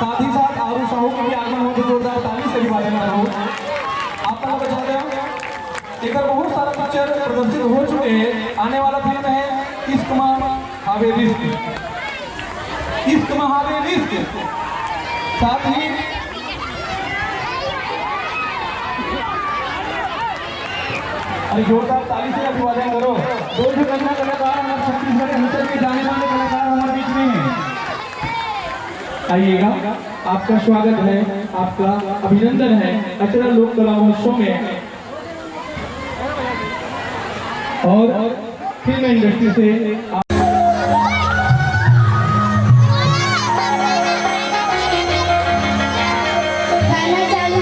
साथ ही साथ आरू साहू के भी आगमन होते जोरदार ताली से अभिवादन करो। आप लोग बता दें एक बहुत सारा पिक्चर प्रदर्शित हो चुके हैं। आने वाला फिल्म है इश्क महावे रिश्क, इश्क महावे रिश्क। साथ ही अरे जोरदार ताली से अभिवादन करो। दो जो कन्या कलाकार हमारे छत्तीसगढ़ अंचल के जाने माने कलाकार हमारे बीच में हैं। आइएगा, आपका स्वागत है, आपका अभिनंदन है अचरा लोक कला महोत्सव में। और फिल्म इंडस्ट्री से गाना चालू